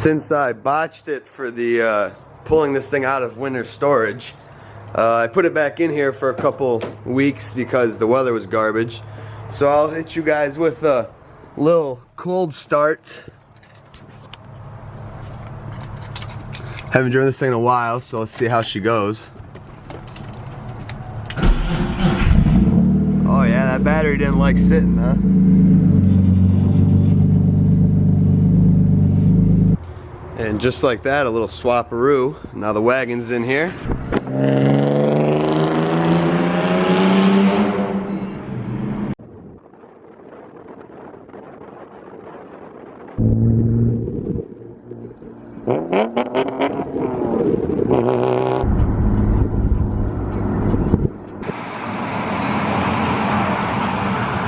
Since I botched it for the pulling this thing out of winter storage, I put it back in here for a couple weeks because the weather was garbage. So I'll hit you guys with a little cold start. Haven't driven this thing in a while, so let's see how she goes. Oh yeah, that battery didn't like sitting, huh? And just like that, a little swap-a-roo. Now the wagon's in here.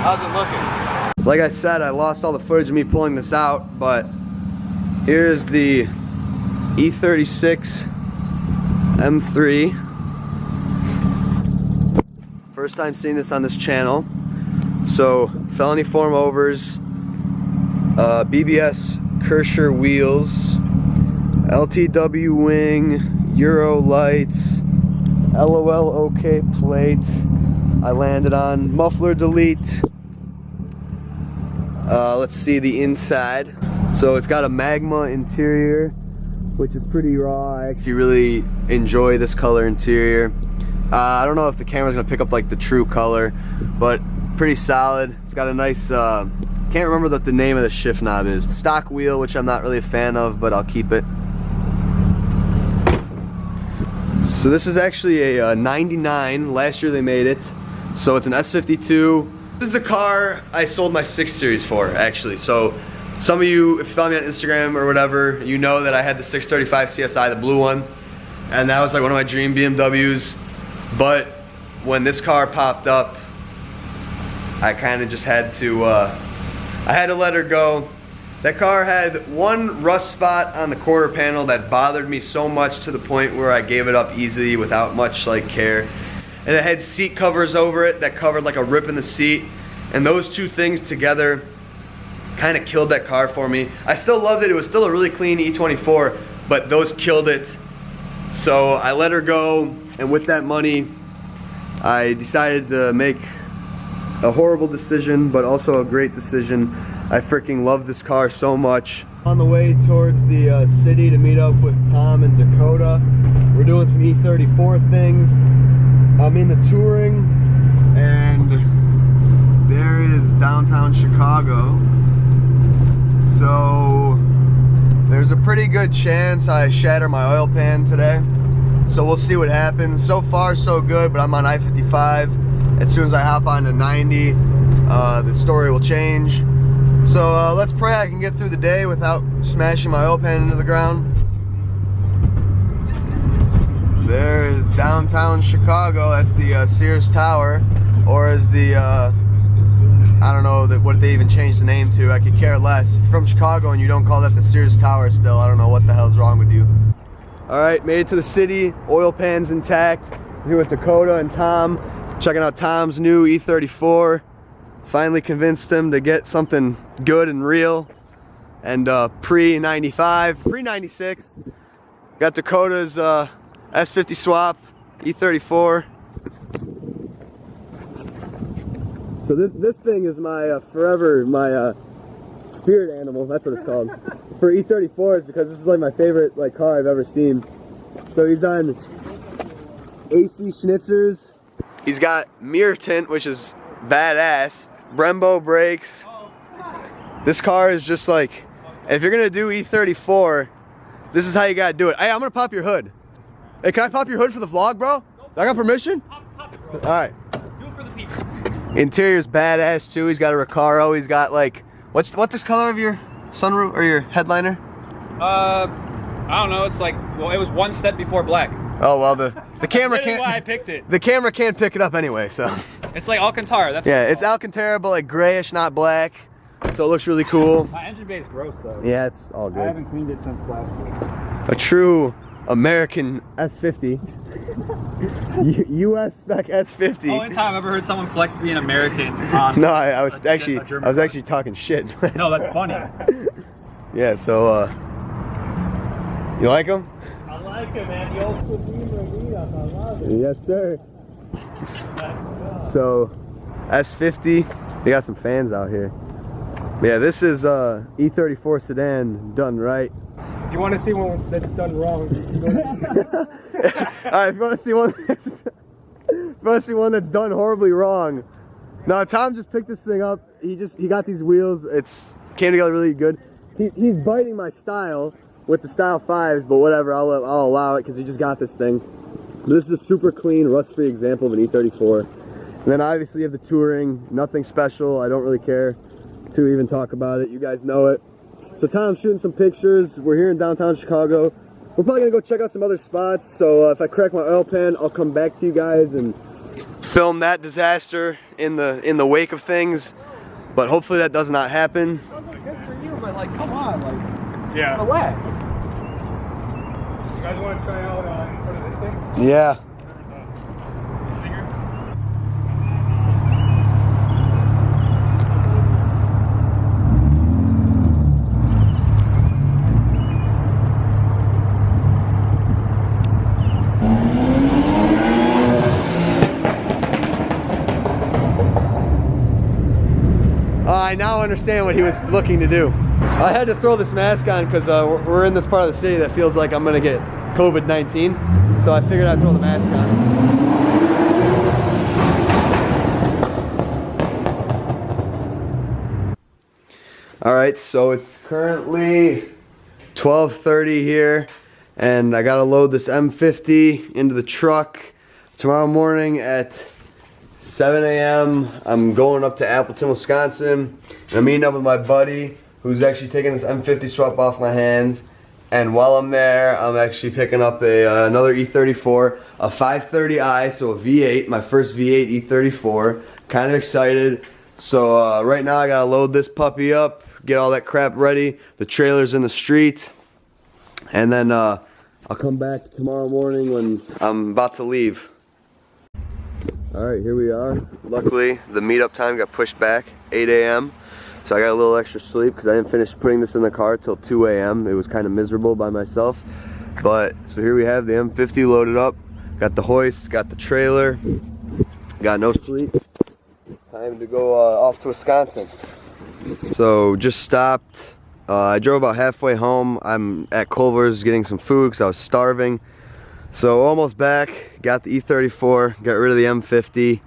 How's it looking? Like I said, I lost all the footage of me pulling this out, but here's the E36 M3. First time seeing this on this channel. So, felony form overs, BBS Kircher wheels, LTW wing, Euro lights, LOL OK plate. I landed on muffler delete. Let's see the inside. So it's got a magma interior, which is pretty raw. I actually really enjoy this color interior. I don't know if the camera's gonna pick up like the true color, but pretty solid. It's got a nice, can't remember what the name of the shift knob is. Stock wheel, which I'm not really a fan of, but I'll keep it. So this is actually a 99, last year they made it. So it's an S52. This is the car I sold my 6 Series for, actually. So some of you, if you follow me on Instagram or whatever, you know that I had the 635 CSI, the blue one, and that was like one of my dream BMWs. But when this car popped up, I kind of just had to, I had to let her go. That car had one rust spot on the quarter panel that bothered me so much to the point where I gave it up easily without much like care. And it had seat covers over it that covered like a rip in the seat. And those two things together kind of killed that car for me. I still loved it. It was still a really clean E24, but those killed it. So I let her go, and with that money, I decided to make a horrible decision, but also a great decision. I freaking love this car so much. On the way towards the city to meet up with Tom and Dakota. We're doing some E34 things. I'm in the touring, and there is downtown Chicago. So there's a pretty good chance I shatter my oil pan today. So we'll see what happens. So far so good, but I'm on I-55. As soon as I hop onto 90, the story will change. So let's pray I can get through the day without smashing my oil pan into the ground. There is downtown Chicago. That's the Sears Tower, or as the I don't know what they even changed the name to. I could care less. If you're from Chicago and you don't call that the Sears Tower still, I don't know what the hell's wrong with you. Alright, made it to the city. Oil pan's intact. I'm here with Dakota and Tom. Checking out Tom's new E34. Finally convinced him to get something good and real. And pre-95, pre-96. Got Dakota's S50 swap, E34. So this thing is my forever, my spirit animal, that's what it's called. For E34's, because this is like my favorite like car I've ever seen. So he's on AC Schnitzers. He's got mirror tint, which is badass. Brembo brakes. This car is just like, if you're gonna do E34, this is how you gotta do it. Hey, I'm gonna pop your hood. Hey, can I pop your hood for the vlog, bro? I got permission? Pop it, bro. All right. Do it for the people. Interior's badass too. He's got a Recaro. He's got like, what's the color of your sunroof or your headliner? I don't know. It's like, well, it was one step before black. Oh well, the camera That's can't. why I picked it. The camera can't pick it up anyway, so. It's like Alcantara. That's yeah, it's Alcantara, but like grayish, not black. So it looks really cool. My engine bay is gross though. Yeah, it's all good. I haven't cleaned it since last week. A true American S50. US spec S50. The only time I've ever heard someone flex being American on no, I was actually talking shit. No, that's funny. Yeah, so You like them? I like it, man. The old school beamer, I love it. Yes, sir. So, S50, they got some fans out here. Yeah, this is E34 sedan done right. You want to see one that's done wrong? Alright, if you want to see one that's done horribly wrong. No, Tom just picked this thing up. He got these wheels. It's came together really good. He's biting my style with the Style 5s, but whatever, I'll allow it because he just got this thing. This is a super clean, rust-free example of an E34. And then obviously you have the Touring, nothing special. I don't really care to even talk about it. You guys know it. So Tom's shooting some pictures. We're here in downtown Chicago. We're probably gonna go check out some other spots. So if I crack my oil pan, I'll come back to you guys and film that disaster in the wake of things. But hopefully that does not happen. Sounds like good for you, but like, come on, like, Yeah. relax. You guys want to try out what is this thing? Yeah. I now understand what he was looking to do. I had to throw this mask on because we're in this part of the city that feels like I'm gonna get COVID-19, so I figured I'd throw the mask on. All right, so it's currently 12:30 here, and I gotta load this M50 into the truck tomorrow morning at 7 a.m. I'm going up to Appleton, Wisconsin, and I'm meeting up with my buddy who's actually taking this M50 swap off my hands. And while I'm there, I'm actually picking up another E34, a 530i, so a V8, my first V8 E34. Kind of excited. So right now I gotta load this puppy up, get all that crap ready. The trailer's in the street, and then I'll come back tomorrow morning when I'm about to leave. Alright, here we are. Luckily, the meetup time got pushed back, 8 a.m. So I got a little extra sleep because I didn't finish putting this in the car till 2 a.m. It was kind of miserable by myself. But, so here we have the M50 loaded up. Got the hoist, got the trailer. Got no sleep. Time to go off to Wisconsin. So, just stopped. I drove about halfway home. I'm at Culver's getting some food because I was starving. So almost back, got the E34, got rid of the M50.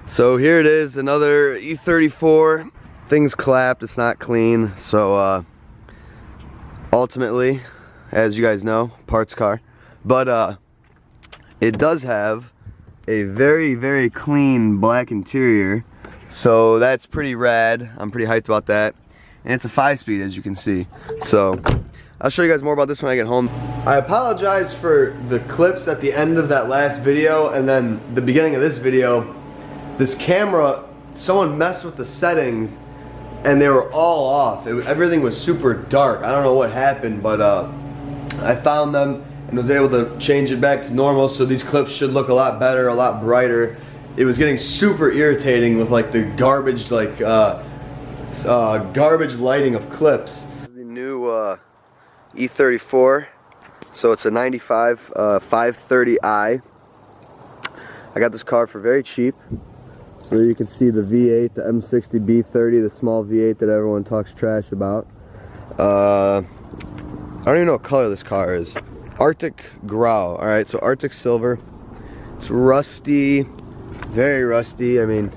So here it is, another E34. Things clapped, it's not clean. So ultimately, as you guys know, parts car. But it does have a very, very clean black interior. So that's pretty rad. I'm pretty hyped about that. And it's a 5-speed, as you can see. So I'll show you guys more about this when I get home. I apologize for the clips at the end of that last video and then the beginning of this video. This camera, someone messed with the settings and they were all off. Everything was super dark. I don't know what happened, but I found them and was able to change it back to normal, so these clips should look a lot better, a lot brighter. It was getting super irritating with like the garbage, like garbage lighting of clips. The new E34, so it's a 95 530i. I got this car for very cheap. So you can see the V8, the M60 B30, the small V8 that everyone talks trash about. I don't even know what color this car is. Arctic Grau. Alright, so Arctic Silver. It's rusty, very rusty. I mean,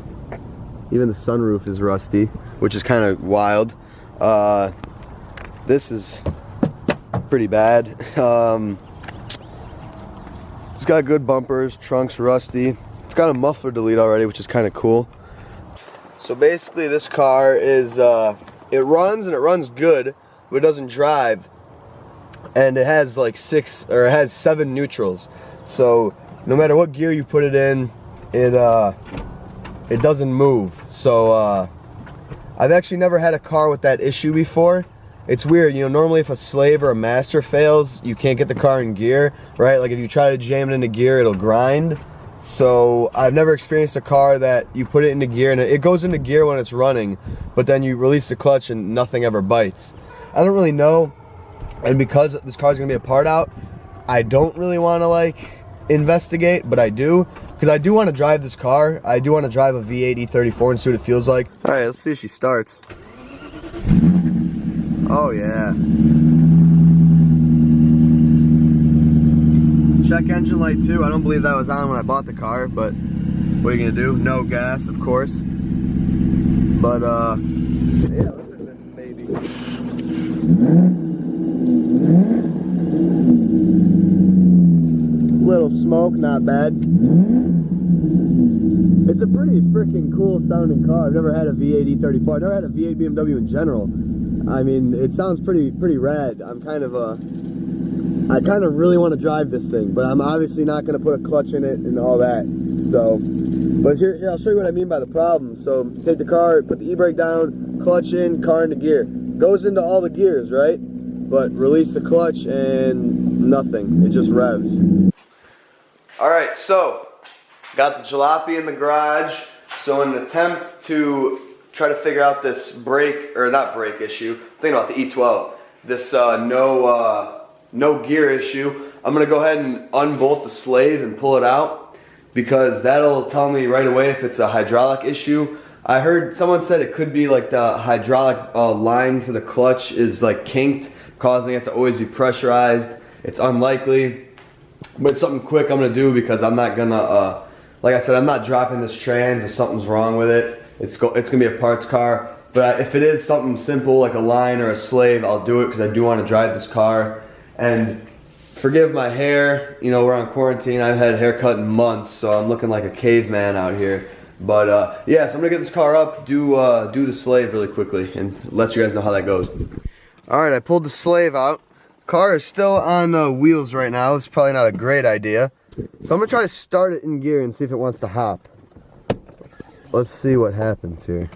even the sunroof is rusty, which is kind of wild. This is pretty bad. It's got good bumpers, trunk's rusty. It's got a muffler delete already, which is kind of cool. So basically this car is, it runs and it runs good, but it doesn't drive. And it has like 7 neutrals. So no matter what gear you put it in, it doesn't move. So I've actually never had a car with that issue before. It's weird, you know, normally if a slave or a master fails, you can't get the car in gear, right? Like if you try to jam it into gear, it'll grind. So I've never experienced a car that you put it into gear and it goes into gear when it's running, but then you release the clutch and nothing ever bites. I don't really know And because this car's gonna be a part out, I don't really wanna like investigate, but I do. Because I do wanna drive this car. I do wanna drive a V8 E34 and see what it feels like. All right, let's see if she starts. Oh yeah. Check engine light too. I don't believe that was on when I bought the car, but what are you gonna do? No gas, of course. But yeah, listen to this baby. Little smoke, not bad. It's a pretty freaking cool sounding car. I've never had a V8 E34. I've never had a V8 BMW in general. I mean, it sounds pretty rad. I kind of really want to drive this thing, but I'm obviously not going to put a clutch in it and all that. So, but here, I'll show you what I mean by the problem. So, take the car, put the e-brake down, clutch in, car into gear. Goes into all the gears, right? But release the clutch and nothing. It just revs. All right, so got the jalopy in the garage. So, in an attempt to try to figure out this brake, or not brake issue, think about the E12, this no gear issue, I'm gonna go ahead and unbolt the slave and pull it out, because that'll tell me right away if it's a hydraulic issue. I heard someone said it could be like the hydraulic line to the clutch is like kinked, causing it to always be pressurized. It's unlikely, but it's something quick I'm gonna do, because I'm not gonna, like I said, I'm not dropping this trans if something's wrong with it. It's gonna be a parts car, but if it is something simple like a line or a slave, I'll do it, because I do want to drive this car. And forgive my hair, you know, we're on quarantine. I've had a haircut in months, so I'm looking like a caveman out here. But yeah, so I'm gonna get this car up, do the slave really quickly, and let you guys know how that goes. All right, I pulled the slave out. Car is still on wheels right now. It's probably not a great idea. So I'm gonna try to start it in gear and see if it wants to hop. Let's see what happens here.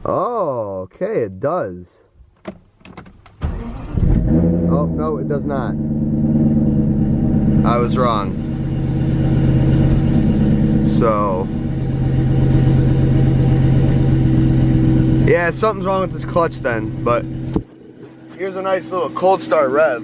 Oh, okay, it does. Oh, no, it does not. I was wrong. So, yeah, something's wrong with this clutch then, but here's a nice little cold start rev.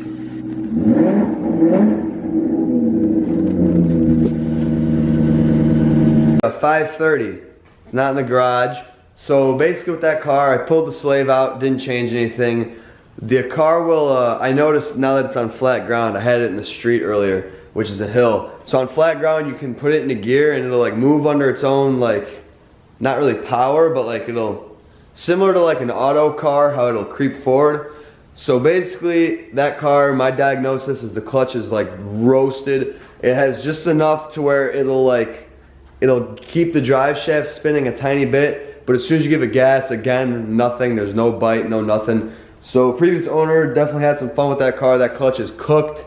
5:30. It's not in the garage. So basically with that car, I pulled the slave out, didn't change anything. The car will, I noticed now that it's on flat ground, I had it in the street earlier, which is a hill. So on flat ground, you can put it into gear and it'll like move under its own, like, not really power, but like it'll, similar to like an auto car, how it'll creep forward. So basically that car, my diagnosis is the clutch is like roasted. It has just enough to where it'll keep the drive shaft spinning a tiny bit, but as soon as you give it gas, again, nothing, there's no bite, no nothing. So previous owner definitely had some fun with that car. That clutch is cooked.